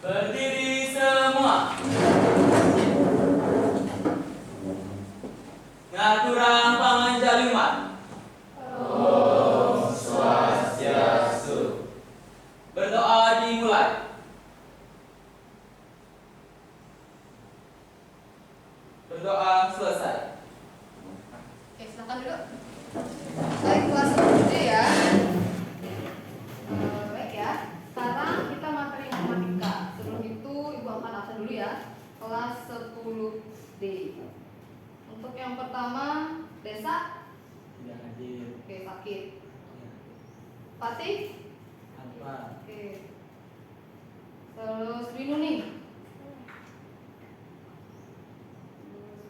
Berdiri semua. Ngaturan panjaluman. Om Swastiastu. Berdoa dimulai. Berdoa selesai. Oke, silakan duduk. Baik, kelas 10D ya. Baik ya. Sekarang kita materi matematika. Sebelum itu Ibu akan absen dulu ya. Kelas 10D. Untuk yang pertama, Desa. Tidak hadir. Oke, sakit. Fatih. Apa? Oke. Terus Rinu nih.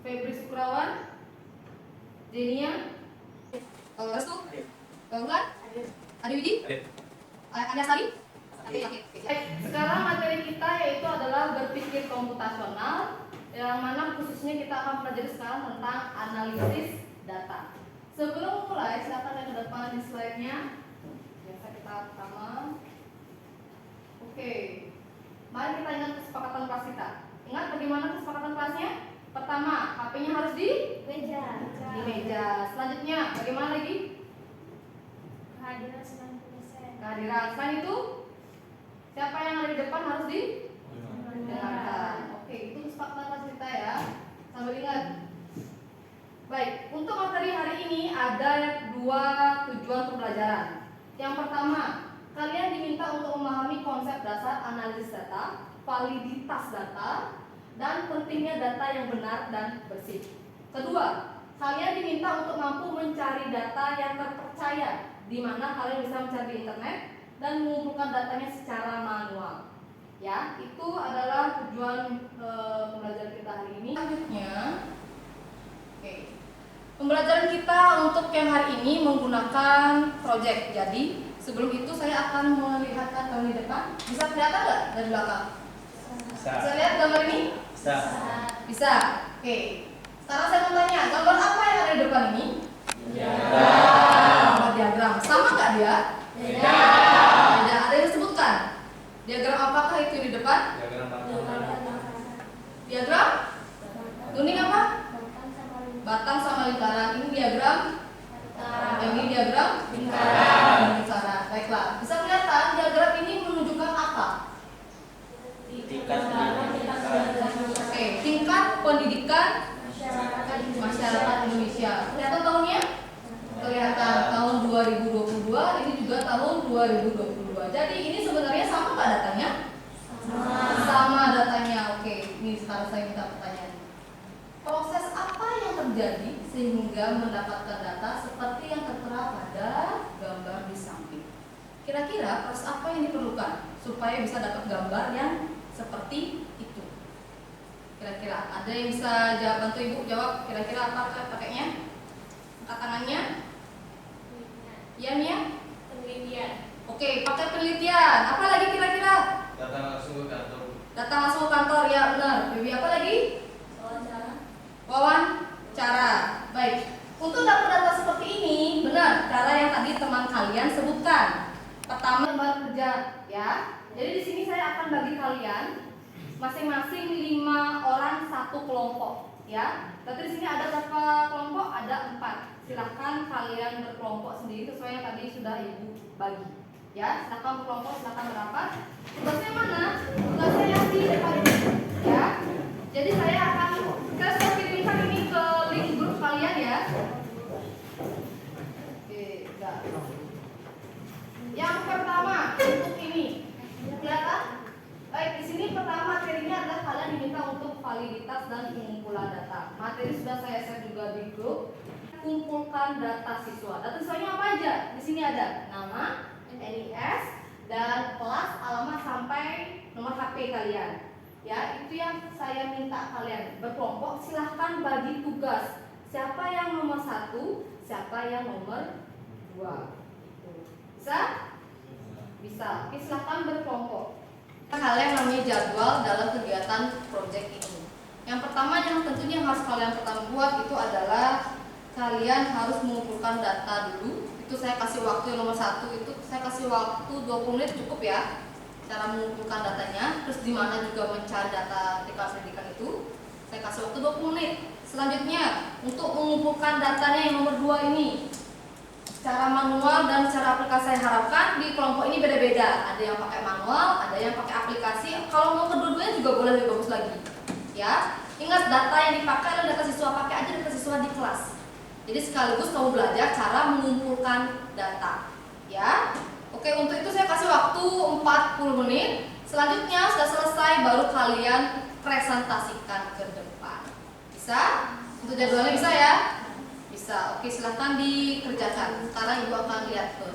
Febri Sukrawan. Jenia. Restu. Bulan. Adi Widi. Anda Sari. Oke. Baik, sekarang materi kita yaitu adalah berpikir komputasional, yang mana khususnya kita akan pelajari sekarang tentang analisis data. Sebelum mulai, silakan lihat ke depan di slide-nya. Biasa kita pertama. Oke. Mari kita ingat kesepakatan kelas kita. Ingat bagaimana kesepakatan kelasnya? Pertama, HP-nya harus di Meja. di meja. Selanjutnya, bagaimana lagi? Kehadiran 90%. Kehadiran. Selain itu, siapa yang ada di depan harus didengarkan. Oke, itu kesepakatan kelas kita ya. Sambil ingat. Baik, untuk materi hari ini ada dua tujuan pembelajaran. Yang pertama, kalian diminta untuk memahami konsep dasar analisis data, validitas data, dan pentingnya data yang benar dan bersih. Kedua, kalian diminta untuk mampu mencari data yang terpercaya, di mana kalian bisa mencari di internet dan mengumpulkan datanya secara manual. Ya, itu adalah tujuan pembelajaran kita hari ini. Selanjutnya, oke. Pembelajaran kita untuk yang hari ini menggunakan project. Jadi, sebelum itu saya akan melihatkan gambar di depan. Bisa kelihatan nggak dari belakang? Bisa lihat gambar ini? Bisa. Bisa. Oke. Sekarang saya mau tanya, gambar apa yang ada di depan ini? Gambar diagram. Sama nggak dia? Beda. Beda. Ada yang disebutkan? Diagram apakah itu di depan? Diagram? Kuning apa? Batang sama lingkaran. Ini diagram? Yang ini diagram? Lingkaran. Baiklah. Bisa kelihatan diagram ini menunjukkan apa? Tingkat Oke, tingkat pendidikan masyarakat Indonesia. Kelihatan tahunnya? Kelihatan tahun 2022, ini juga tahun 2022. Jadi ini sebenarnya sama nggak datanya? Sama datanya. Oke, ini sekarang saya minta pertanyaan. Proses apa yang terjadi sehingga mendapatkan data seperti yang tertera pada gambar di samping? Kira-kira proses apa yang diperlukan supaya bisa dapat gambar yang seperti itu? Kira-kira ada yang bisa jawab, bantu ibu jawab kira-kira apa pakainya? Angkat tangannya. Iya Mia? Penelitian. Oke, pakai penelitian. Apa lagi kira-kira? Datang langsung ke kantor. Datang langsung ke kantor, ya benar. Baby, apa lagi? Wawancara. Baik. Untuk dapat data seperti ini, benar cara yang tadi teman kalian sebutkan. Pertama, gambar kerja, ya. Jadi di sini saya akan bagi kalian masing-masing 5 orang satu kelompok, ya. Berarti di sini ada berapa kelompok? Ada 4. Silahkan kalian berkelompok sendiri sesuai yang tadi sudah ibu bagi, ya. Silahkan berkelompok, silahkan berapat. Tugasnya mana? Tugasnya yang di depan ini, ya. Jadi saya sudah kirimkan ini ke link grup kalian ya. Oke, enggak. Yang pertama untuk ini, kelihatan? Baik, di sini pertama materinya adalah kalian diminta untuk validitas dan pengumpulan data. Materi sudah saya share juga di grup. Kumpulkan data siswa. Data siswanya apa aja? Di sini ada nama, NIS, dan kelas, alamat sampai nomor HP kalian. Ya, itu yang saya minta kalian berkelompok. Silahkan bagi tugas. Siapa yang nomor 1, siapa yang nomor 2. Bisa? Bisa. Oke, silahkan berkelompok. Hal yang namanya jadwal dalam kegiatan project ini. Yang pertama yang tentunya harus kalian pertama buat itu adalah kalian harus mengumpulkan data dulu. Itu saya kasih waktu yang nomor 1 itu saya kasih waktu 20 menit cukup ya. cara mengumpulkan datanya, terus di mana juga mencari data deklarasi pendidikan itu. Saya kasih waktu 20 menit. Selanjutnya, untuk mengumpulkan datanya yang nomor 2 ini, cara manual dan cara aplikasi saya harapkan di kelompok ini beda-beda. Ada yang pakai manual, ada yang pakai aplikasi. Kalau mau kedua-duanya juga boleh, lebih bagus lagi. Ya, ingat data yang dipakai adalah data siswa, pakai aja data siswa di kelas. Jadi sekaligus kamu belajar cara mengumpulkan data. Ya, oke, untuk itu saya kasih waktu 40 menit. Selanjutnya sudah selesai, baru kalian presentasikan ke depan. Bisa? Untuk jadwalnya bisa ya? Bisa. Oke, silahkan dikerjakan. Sekarang ibu akan lihat ke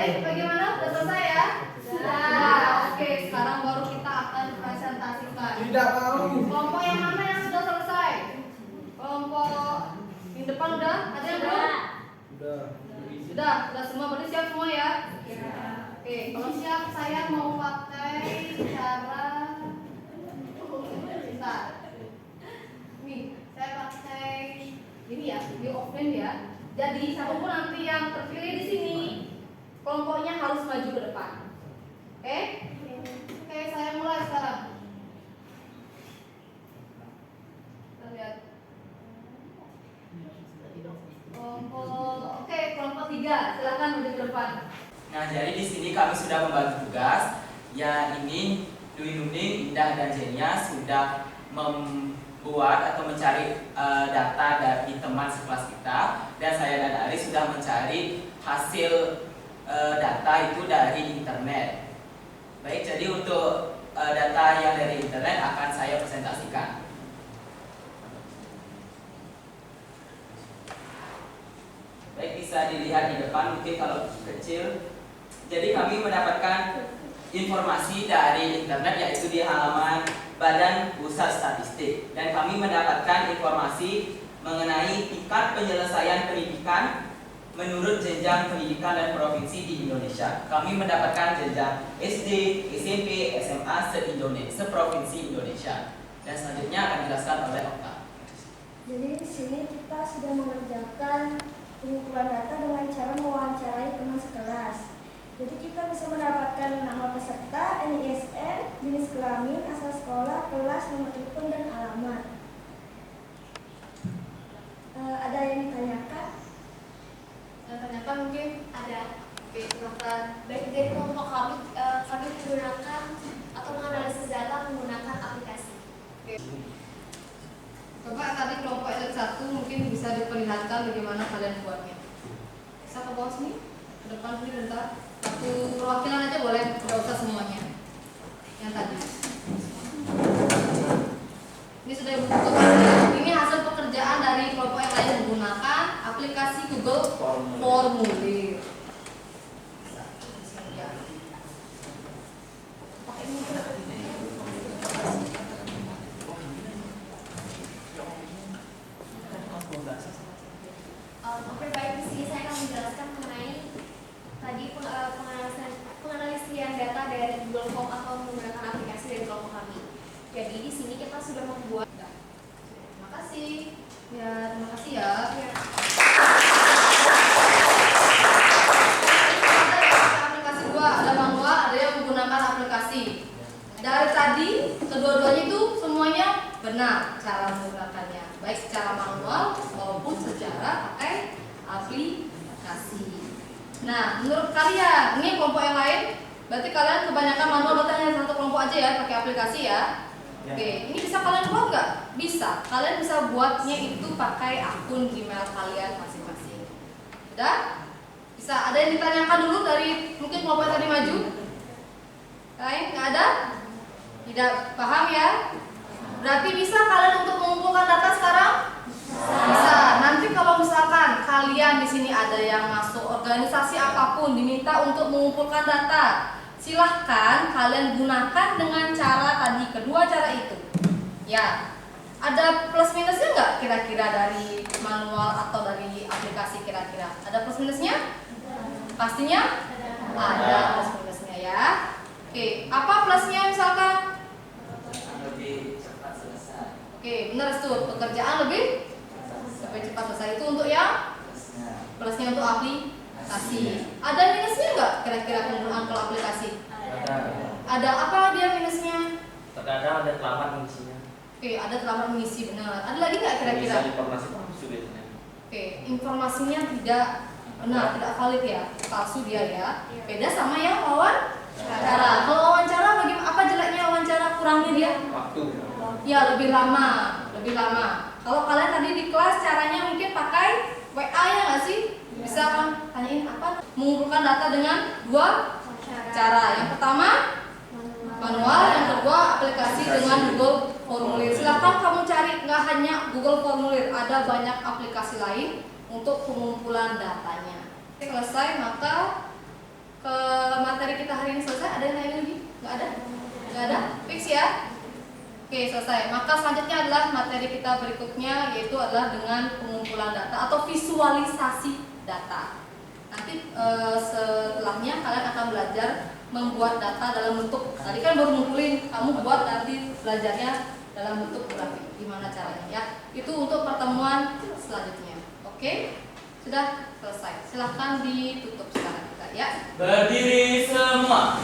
Baik, bagaimana? Sudah selesai ya? Nah, oke. Sekarang baru kita akan presentasikan. Tidak tahu. Kelompok yang mana yang sudah selesai? Kelompok yang depan udah? Ada yang belum? Sudah semua. Berarti siap semua ya? Oke, kalau siap saya mau pakai cara sebentar. Nih, saya pakai ini ya, video offline ya. Jadi siapapun nanti yang terpilih di sini, kelompoknya harus maju ke depan. Oke? Oke, saya mulai sekarang. Kita lihat. Kelompok 3, silakan maju ke depan. Nah, jadi di sini kami sudah membagi tugas. Ya, ini Dwi Nuning, Indah, dan Zenia sudah membuat atau mencari data dari teman sekelas kita, dan saya dan Ari sudah mencari hasil data itu dari internet. Baik, jadi untuk data yang dari internet akan saya presentasikan. Baik, bisa dilihat di depan mungkin kalau kecil. Jadi kami mendapatkan informasi dari internet yaitu di halaman Badan Pusat Statistik, dan kami mendapatkan informasi mengenai tingkat penyelesaian pendidikan menurut jenjang pendidikan dan provinsi di Indonesia. Kami mendapatkan jenjang SD, SMP, SMA se-provinsi Indonesia. Dan selanjutnya akan dijelaskan oleh Okta. Jadi di sini kita sudah mengerjakan pengumpulan data dengan cara mewawancarai teman sekelas. Jadi kita bisa mendapatkan nama peserta, NISN, jenis kelamin, asal sekolah, kelas, nomor telepon, dan alamat. Ada yang ditanyakan? Tanyakan mungkin Ada. oke, silakan. Baik, dari kelompok kami, kami menggunakan atau menganalisis data menggunakan aplikasi. Oke. Coba tadi kelompok elit 1 mungkin bisa diperlihatkan bagaimana kalian buatnya. Bisa ke bawah sini, ke depan sini bentar. Satu perwakilan aja boleh, nggak usah semuanya. Yang tadi. Ini sudah ibu buka. Ini hasil pekerjaan dari kelompok yang lain menggunakan aplikasi Google Formulir. Ya. Pakai ini. Oke, baik, di sini saya akan menjelaskan mengenai tadi penganalisian data dari Google Form atau menggunakan aplikasi dari kelompok kami. Jadi di sini kita sudah membuat. Terima kasih. Ya, terima kasih ya. Ada aplikasi 2, ada manual, ada yang menggunakan aplikasi. Dari tadi kedua-duanya itu semuanya benar cara menggunakannya, baik secara manual maupun secara pakai aplikasi. Nah, menurut kalian, ini kelompok yang lain, berarti kalian kebanyakan manual, berarti hanya satu kelompok aja ya pakai aplikasi ya. Oke, ini bisa kalian buat nggak? Bisa. Kalian bisa buatnya itu pakai akun Gmail kalian masing-masing. Udah? Bisa. Ada yang ditanyakan dulu dari mungkin kelompok yang tadi maju? Lain? Nggak ada? Tidak paham ya? Berarti bisa kalian untuk mengumpulkan data sekarang? Bisa. Nanti kalau misalkan kalian di sini ada yang masuk organisasi apapun diminta untuk mengumpulkan data, silahkan kalian gunakan dengan cara tadi, kedua cara itu. Ya, ada plus minusnya nggak kira-kira dari manual atau dari aplikasi kira-kira? Ada plus minusnya? Pastinya ada plus minusnya ya. Oke, apa plusnya misalkan? Lebih cepat selesai. Oke, benar tuh, pekerjaan lebih cepat selesai. Itu untuk yang plusnya untuk aplikasi. Ada minusnya nggak kira-kira penggunaan kalau aplikasi? Ada apa dia minusnya? Terkadang ada terlambat mengisinya. Oke, ada terlambat mengisi, benar. Ada lagi nggak kira-kira? Bisa informasi palsu biasanya. Oke, informasinya tidak benar, tidak valid ya, palsu dia ya. Beda sama yang wawancara. Kalau wawancara bagaimana? Apa jeleknya wawancara? Kurangnya dia? Waktu. Ya, lebih lama, lebih lama. Kalau kalian tadi di kelas caranya mungkin pakai WA ya nggak sih? Bisa kan tanyain apa? Mengumpulkan data dengan dua cara. Yang pertama manual, yang kedua aplikasi dengan Google Formulir. Silahkan kamu cari, nggak hanya Google Formulir, ada banyak aplikasi lain untuk pengumpulan datanya. Selesai, maka selesai. Maka selanjutnya adalah materi kita berikutnya, yaitu adalah dengan pengumpulan data atau visualisasi data. Nanti setelahnya kalian akan belajar membuat data dalam bentuk, tadi kan baru ngumpulin, kamu buat nanti belajarnya dalam bentuk grafik. Gimana caranya ya? Itu untuk pertemuan selanjutnya. Oke? Sudah selesai. Silahkan ditutup sekarang kita ya. Berdiri semua.